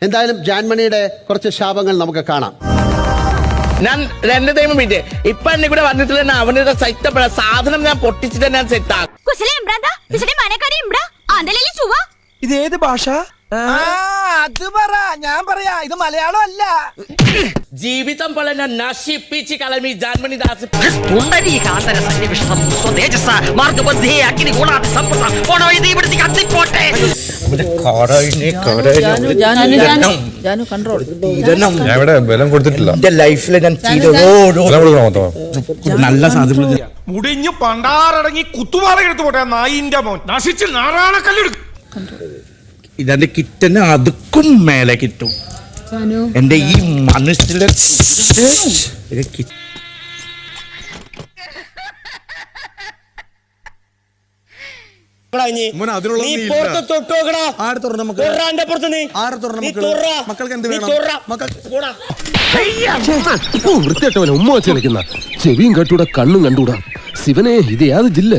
എന്തായാലും ജാൻമണിയുടെ കുറച്ച് ശാപങ്ങൾ നമുക്ക് കാണാം. ഞാൻ 2 ടൈം മീറ്റ് ഇപ്പൊ എന്നെ കൂടെ വന്നിട്ടില്ല. അവരുടെ സെറ്റപ്പ സാധനം ഞാൻ പൊട്ടിച്ചിട്ട് ഞാൻ സെറ്റാക്കും. ഇത് ഏത് ഭാഷ? അത് പറ, ഞാൻ പറയാ. ഇത് മലയാളം അല്ല. ജീവിതം പോലെ ഞാൻ നശിപ്പിച്ച് കളമി ജാൻമണി ദാസ്. ബലം കൊടുത്തിട്ടില്ല ലൈഫില് ഞാൻ നല്ല സാധ്യത മുടിഞ്ഞു പണ്ടാറടങ്ങി കുത്തുപാറ എടുത്തു പോട്ടെ നായിന്റെ മോൻ നശിച്ച് നാറാണക്കല്ലെടുക്കും. ഇതെന്റെ കിറ്റന് അതുക്കും മേലെ കിട്ടും. എന്റെ ഈ മനസ്സിലെ വൃത്തിയായിട്ടവനെ ഉമ്മ വെച്ച് കളിക്കുന്ന ചെവിയും കെട്ടൂടാ കണ്ണും കണ്ടൂടാ. ശിവനെ ഇത് യാത് ജില്ല